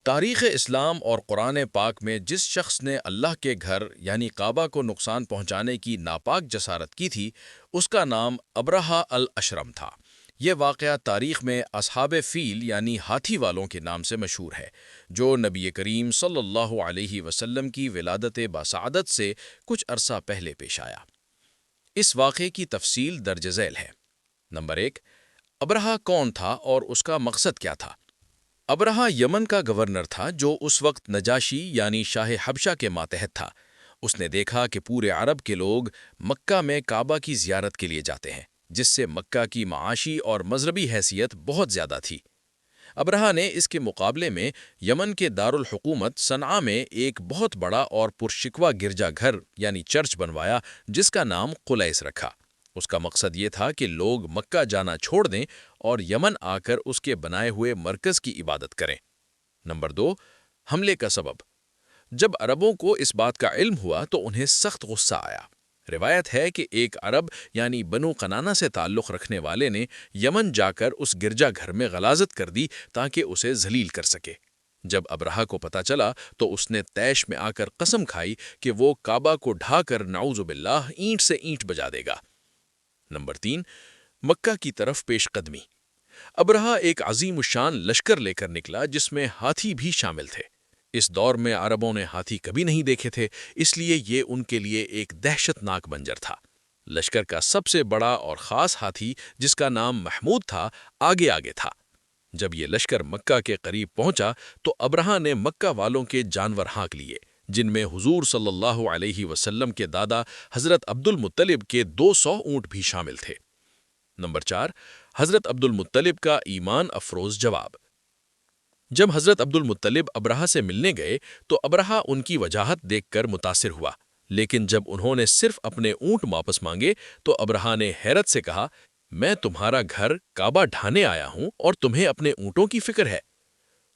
تاریخ اسلام اور قرآن پاک میں جس شخص نے اللہ کے گھر یعنی کعبہ کو نقصان پہنچانے کی ناپاک جسارت کی تھی، اس کا نام ابرہہ الاشرم تھا۔ یہ واقعہ تاریخ میں اصحاب فیل یعنی ہاتھی والوں کے نام سے مشہور ہے، جو نبی کریم صلی اللہ علیہ وسلم کی ولادت باسعادت سے کچھ عرصہ پہلے پیش آیا۔ اس واقعے کی تفصیل درج ذیل ہے۔ نمبر 1، ابرہہ کون تھا اور اس کا مقصد کیا تھا؟ ابرہہ یمن کا گورنر تھا جو اس وقت نجاشی یعنی شاہ حبشہ کے ماتحت تھا۔ اس نے دیکھا کہ پورے عرب کے لوگ مکہ میں کعبہ کی زیارت کے لیے جاتے ہیں، جس سے مکہ کی معاشی اور مذہبی حیثیت بہت زیادہ تھی۔ ابرہہ نے اس کے مقابلے میں یمن کے دارالحکومت صنعاء میں ایک بہت بڑا اور پرشکوہ گرجا گھر یعنی چرچ بنوایا، جس کا نام قلیس رکھا۔ اس کا مقصد یہ تھا کہ لوگ مکہ جانا چھوڑ دیں اور یمن آ کر اس کے بنائے ہوئے مرکز کی عبادت کریں۔ نمبر 2، حملے کا سبب۔ جب عربوں کو اس بات کا علم ہوا تو انہیں سخت غصہ آیا۔ روایت ہے کہ ایک عرب یعنی بنو کنانہ سے تعلق رکھنے والے نے یمن جا کر اس گرجا گھر میں غلاظت کر دی تاکہ اسے ذلیل کر سکے۔ جب ابرہہ کو پتہ چلا تو اس نے طیش میں آ کر قسم کھائی کہ وہ کعبہ کو ڈھا کر نعوذ باللہ اینٹ سے اینٹ بجا دے گا۔ نمبر 3، مکہ کی طرف پیش قدمی۔ ابرہہ ایک عظیم الشان لشکر لے کر نکلا جس میں ہاتھی بھی شامل تھے۔ اس دور میں عربوں نے ہاتھی کبھی نہیں دیکھے تھے، اس لیے یہ ان کے لیے ایک دہشت ناک منظر تھا۔ لشکر کا سب سے بڑا اور خاص ہاتھی، جس کا نام محمود تھا، آگے آگے تھا۔ جب یہ لشکر مکہ کے قریب پہنچا تو ابرہہ نے مکہ والوں کے جانور ہانک لیے، جن میں حضور صلی اللہ علیہ وسلم کے دادا حضرت عبد المطلب کے 200 اونٹ بھی شامل تھے۔ نمبر 4، حضرت عبد المطلب کا ایمان افروز جواب۔ جب حضرت عبد المطلب ابرہہ سے ملنے گئے تو ابرہہ ان کی وجاہت دیکھ کر متاثر ہوا، لیکن جب انہوں نے صرف اپنے اونٹ واپس مانگے تو ابرہہ نے حیرت سے کہا، میں تمہارا گھر کعبہ ڈھانے آیا ہوں اور تمہیں اپنے اونٹوں کی فکر ہے۔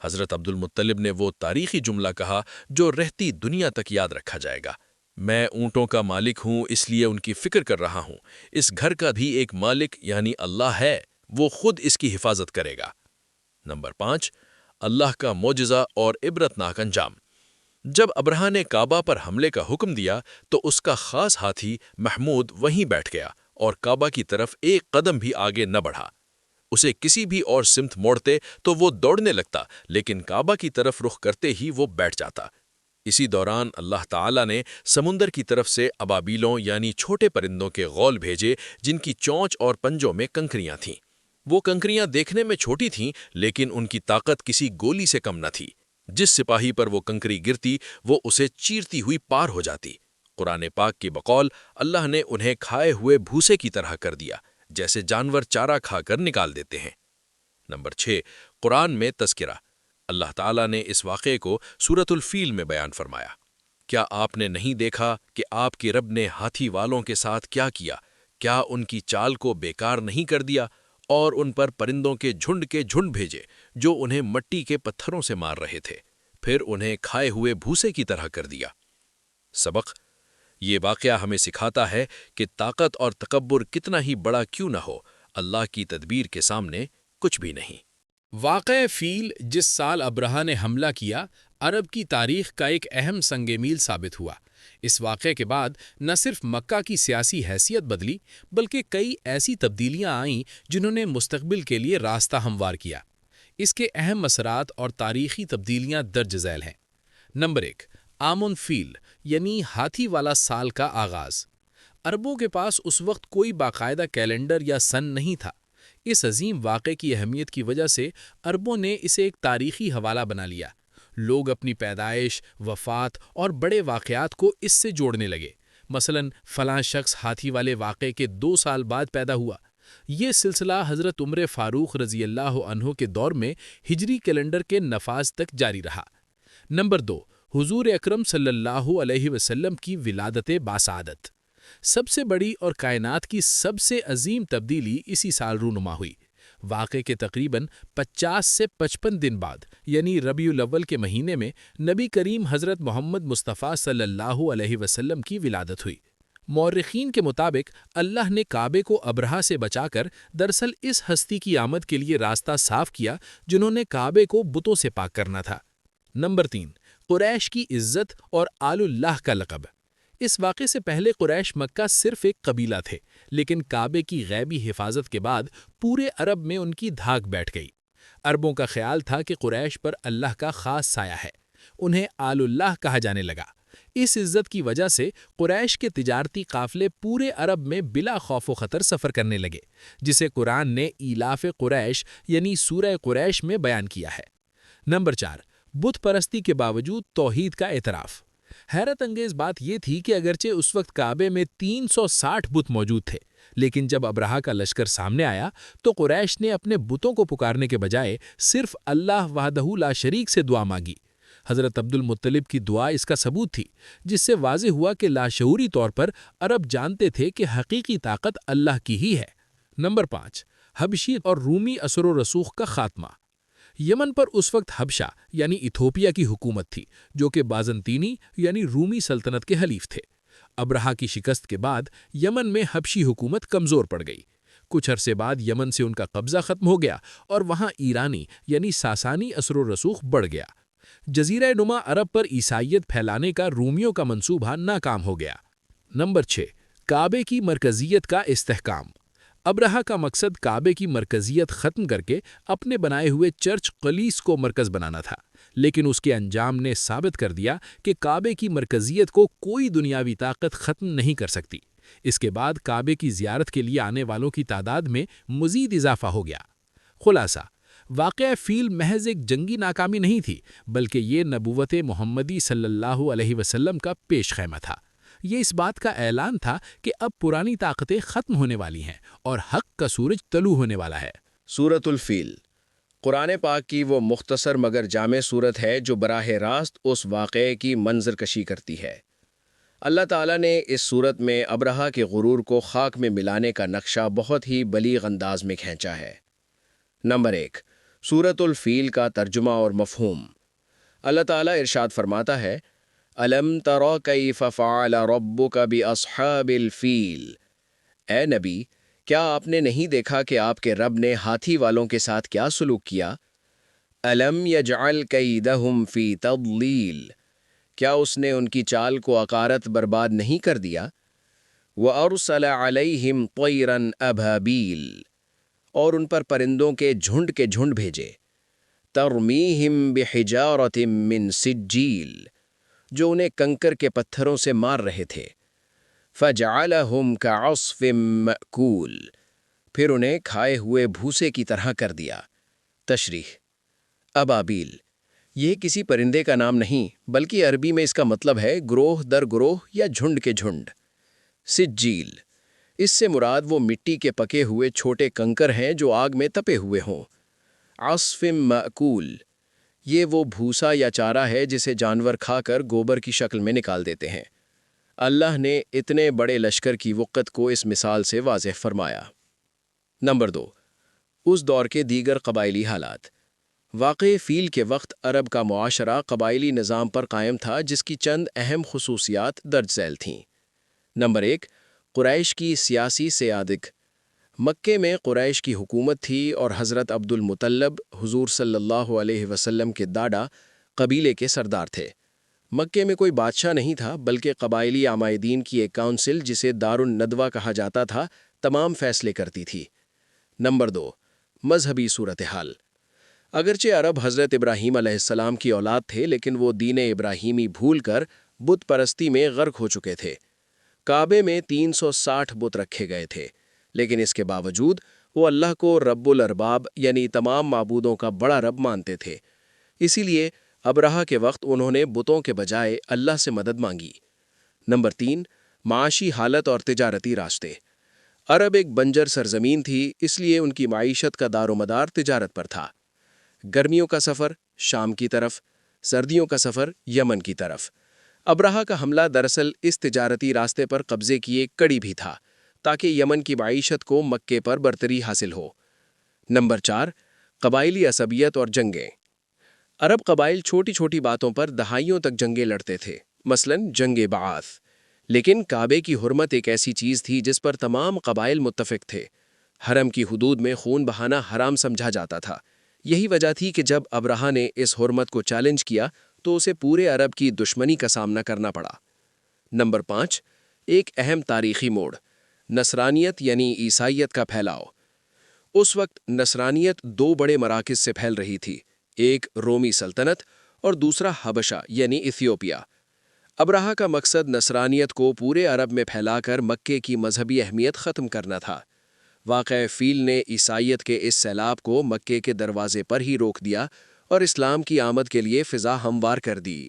حضرت عبد المطلب نے وہ تاریخی جملہ کہا جو رہتی دنیا تک یاد رکھا جائے گا، میں اونٹوں کا مالک ہوں اس لیے ان کی فکر کر رہا ہوں، اس گھر کا بھی ایک مالک یعنی اللہ ہے، وہ خود اس کی حفاظت کرے گا۔ نمبر 5، اللہ کا معجزہ اور عبرتناک انجام۔ جب ابرہہ نے کعبہ پر حملے کا حکم دیا تو اس کا خاص ہاتھی محمود وہیں بیٹھ گیا اور کعبہ کی طرف ایک قدم بھی آگے نہ بڑھا۔ اسے کسی بھی اور سمت موڑتے تو وہ دوڑنے لگتا، لیکن کعبہ کی طرف رخ کرتے ہی وہ بیٹھ جاتا۔ اسی دوران اللہ تعالیٰ نے سمندر کی طرف سے ابابیلوں یعنی چھوٹے پرندوں کے غول بھیجے، جن کی چونچ اور پنجوں میں کنکریاں تھیں۔ وہ کنکریاں دیکھنے میں چھوٹی تھیں، لیکن ان کی طاقت کسی گولی سے کم نہ تھی۔ جس سپاہی پر وہ کنکری گرتی وہ اسے چیرتی ہوئی پار ہو جاتی۔ قرآن پاک کی بقول اللہ نے انہیں کھائے ہوئے بھوسے کی طرح کر دیا، جیسے جانور چارہ کھا کر نکال دیتے ہیں۔ نمبر 6، قرآن میں تذکرہ۔ اللہ تعالیٰ نے اس واقعے کو سورۃ الفیل میں بیان فرمایا۔ کیا آپ نے نہیں دیکھا کہ آپ کے رب نے ہاتھی والوں کے ساتھ کیا کیا؟ کیا ان کی چال کو بیکار نہیں کر دیا اور ان پر پرندوں کے جھنڈ بھیجے جو انہیں مٹی کے پتھروں سے مار رہے تھے، پھر انہیں کھائے ہوئے بھوسے کی طرح کر دیا۔ سبق: یہ واقعہ ہمیں سکھاتا ہے کہ طاقت اور تکبر کتنا ہی بڑا کیوں نہ ہو، اللہ کی تدبیر کے سامنے کچھ بھی نہیں۔ واقعہ فیل جس سال ابرہہ نے حملہ کیا، عرب کی تاریخ کا ایک اہم سنگ میل ثابت ہوا۔ اس واقعے کے بعد نہ صرف مکہ کی سیاسی حیثیت بدلی، بلکہ کئی ایسی تبدیلیاں آئیں جنہوں نے مستقبل کے لیے راستہ ہموار کیا۔ اس کے اہم اثرات اور تاریخی تبدیلیاں درج ذیل ہیں۔ نمبر 1، عام فیل یعنی ہاتھی والا سال کا آغاز۔ عربوں کے پاس اس وقت کوئی باقاعدہ کیلنڈر یا سن نہیں تھا۔ اس عظیم واقعے کی اہمیت کی وجہ سے عربوں نے اسے ایک تاریخی حوالہ بنا لیا۔ لوگ اپنی پیدائش، وفات اور بڑے واقعات کو اس سے جوڑنے لگے۔ مثلاً فلاں شخص ہاتھی والے واقعے کے 2 سال بعد پیدا ہوا۔ یہ سلسلہ حضرت عمر فاروق رضی اللہ عنہ کے دور میں ہجری کیلنڈر کے نفاذ تک جاری رہا۔ نمبر 2، حضور اکرم صلی اللہ علیہ وسلم کی ولادت باسعادت۔ سب سے بڑی اور کائنات کی سب سے عظیم تبدیلی اسی سال رونما ہوئی۔ واقعے کے تقریباً 50 سے 55 دن بعد یعنی ربیع الاول کے مہینے میں نبی کریم حضرت محمد مصطفیٰ صلی اللہ علیہ وسلم کی ولادت ہوئی۔ مورخین کے مطابق اللہ نے کعبے کو ابرہہ سے بچا کر دراصل اس ہستی کی آمد کے لیے راستہ صاف کیا جنہوں نے کعبے کو بتوں سے پاک کرنا تھا۔ نمبر 3، قریش کی عزت اور آل اللہ کا لقب۔ اس واقعے سے پہلے قریش مکہ صرف ایک قبیلہ تھے، لیکن کعبے کی غیبی حفاظت کے بعد پورے عرب میں ان کی دھاک بیٹھ گئی۔ عربوں کا خیال تھا کہ قریش پر اللہ کا خاص سایہ ہے، انہیں آل اللہ کہا جانے لگا۔ اس عزت کی وجہ سے قریش کے تجارتی قافلے پورے عرب میں بلا خوف و خطر سفر کرنے لگے، جسے قرآن نے ایلاف قریش یعنی سورہ قریش میں بیان کیا ہے۔ نمبر 4، بت پرستی کے باوجود توحید کا اعتراف۔ حیرت انگیز بات یہ تھی کہ اگرچہ اس وقت کعبے میں 360 بت موجود تھے، لیکن جب ابرہہ کا لشکر سامنے آیا تو قریش نے اپنے بتوں کو پکارنے کے بجائے صرف اللہ وحدہ لا شریک سے دعا مانگی۔ حضرت عبد المطلب کی دعا اس کا ثبوت تھی، جس سے واضح ہوا کہ لاشعوری طور پر عرب جانتے تھے کہ حقیقی طاقت اللہ کی ہی ہے۔ نمبر 5، حبشی اور رومی اثر و رسوخ کا خاتمہ۔ یمن پر اس وقت حبشہ یعنی ایتھوپیا کی حکومت تھی، جو کہ بازنطینی یعنی رومی سلطنت کے حلیف تھے۔ ابرہہ کی شکست کے بعد یمن میں حبشی حکومت کمزور پڑ گئی۔ کچھ عرصے بعد یمن سے ان کا قبضہ ختم ہو گیا اور وہاں ایرانی یعنی ساسانی اثر و رسوخ بڑھ گیا۔ جزیرہ نما عرب پر عیسائیت پھیلانے کا رومیوں کا منصوبہ ناکام ہو گیا۔ نمبر 6، کعبے کی مرکزیت کا استحکام۔ ابرہہ کا مقصد کعبے کی مرکزیت ختم کر کے اپنے بنائے ہوئے چرچ قلیس کو مرکز بنانا تھا، لیکن اس کے انجام نے ثابت کر دیا کہ کعبے کی مرکزیت کو کوئی دنیاوی طاقت ختم نہیں کر سکتی۔ اس کے بعد کعبے کی زیارت کے لیے آنے والوں کی تعداد میں مزید اضافہ ہو گیا۔ خلاصہ، واقعہ فیل محض ایک جنگی ناکامی نہیں تھی، بلکہ یہ نبوت محمدی صلی اللہ علیہ وسلم کا پیش خیمہ تھا۔ یہ اس بات کا اعلان تھا کہ اب پرانی طاقتیں ختم ہونے والی ہیں اور حق کا سورج طلوع ہونے والا ہے۔ سورۃ الفیل قرآن پاک کی وہ مختصر مگر جامع سورت ہے جو براہ راست اس واقعے کی منظر کشی کرتی ہے۔ اللہ تعالیٰ نے اس سورت میں ابرہہ کے غرور کو خاک میں ملانے کا نقشہ بہت ہی بلیغ انداز میں کھینچا ہے۔ نمبر 1، سورۃ الفیل کا ترجمہ اور مفہوم۔ اللہ تعالیٰ ارشاد فرماتا ہے، أَلَمْ تَرَ كَيْفَ فَعَلَ رَبُّكَ بِأَصْحَابِ الْفِيلِ۔ اے نبی، کیا آپ نے نہیں دیکھا کہ آپ کے رب نے ہاتھی والوں کے ساتھ کیا سلوک کیا؟ أَلَمْ يَجْعَلْ كَيْدَهُمْ فِي تَضْلِيلٍ۔ کیا اس نے ان کی چال کو عقارت برباد نہیں کر دیا؟ وَأَرْسَلَ عَلَيْهِمْ طَيْرًا أَبَابِيلَ، اور ان پر پرندوں کے جھنڈ بھیجے۔ تَرْمِيهِمْ بِحِجَارَةٍ مِّن سِجِّيلٍ، جو انہیں کنکر کے پتھروں سے مار رہے تھے۔ فَجَعَلَهُمْ كَعَصْفٍ مَّأْكُولٍ، پھر انہیں کھائے ہوئے بھوسے کی طرح کر دیا۔ تشریح: ابابیل یہ کسی پرندے کا نام نہیں، بلکہ عربی میں اس کا مطلب ہے گروہ در گروہ یا جھنڈ کے جھنڈ۔ سجیل، اس سے مراد وہ مٹی کے پکے ہوئے چھوٹے کنکر ہیں جو آگ میں تپے ہوئے ہوں۔ عصف مأکول، یہ وہ بھوسا یا چارہ ہے جسے جانور کھا کر گوبر کی شکل میں نکال دیتے ہیں۔ اللہ نے اتنے بڑے لشکر کی وقت کو اس مثال سے واضح فرمایا۔ نمبر 2، اس دور کے دیگر قبائلی حالات۔ واقعہ فیل کے وقت عرب کا معاشرہ قبائلی نظام پر قائم تھا، جس کی چند اہم خصوصیات درج ذیل تھیں۔ نمبر 1، قریش کی سیاسی سیادت۔ مکے میں قریش کی حکومت تھی اور حضرت عبد المطلب حضور صلی اللہ علیہ وسلم کے دادا قبیلے کے سردار تھے۔ مکے میں کوئی بادشاہ نہیں تھا، بلکہ قبائلی عمائدین کی ایک کونسل جسے دار الندوہ کہا جاتا تھا تمام فیصلے کرتی تھی۔ نمبر 2، مذہبی صورتحال۔ اگرچہ عرب حضرت ابراہیم علیہ السلام کی اولاد تھے، لیکن وہ دین ابراہیمی بھول کر بت پرستی میں غرق ہو چکے تھے۔ کعبے میں 360 بت رکھے گئے تھے، لیکن اس کے باوجود وہ اللہ کو رب الارباب یعنی تمام معبودوں کا بڑا رب مانتے تھے۔ اسی لیے ابرہہ کے وقت انہوں نے بتوں کے بجائے اللہ سے مدد مانگی۔ نمبر 3، معاشی حالت اور تجارتی راستے۔ عرب ایک بنجر سرزمین تھی، اس لیے ان کی معیشت کا دار و مدار تجارت پر تھا۔ گرمیوں کا سفر شام کی طرف، سردیوں کا سفر یمن کی طرف۔ ابرہہ کا حملہ دراصل اس تجارتی راستے پر قبضے کی ایک کڑی بھی تھا، تاکہ یمن کی معیشت کو مکے پر برتری حاصل ہو۔ نمبر 4، قبائلی عصبیت اور جنگیں۔ عرب قبائل چھوٹی چھوٹی باتوں پر دہائیوں تک جنگیں لڑتے تھے، مثلاً جنگ بعاث۔ لیکن کعبے کی حرمت ایک ایسی چیز تھی جس پر تمام قبائل متفق تھے۔ حرم کی حدود میں خون بہانا حرام سمجھا جاتا تھا۔ یہی وجہ تھی کہ جب ابرہہ نے اس حرمت کو چیلنج کیا تو اسے پورے عرب کی دشمنی کا سامنا کرنا پڑا۔ نمبر 5، ایک اہم تاریخی موڑ، نصرانیت یعنی عیسائیت کا پھیلاؤ۔ اس وقت نصرانیت دو بڑے مراکز سے پھیل رہی تھی، ایک رومی سلطنت اور دوسرا حبشہ یعنی ایتھیوپیا۔ ابرہہ کا مقصد نصرانیت کو پورے عرب میں پھیلا کر مکے کی مذہبی اہمیت ختم کرنا تھا۔ واقعہ فیل نے عیسائیت کے اس سیلاب کو مکے کے دروازے پر ہی روک دیا اور اسلام کی آمد کے لیے فضا ہموار کر دی۔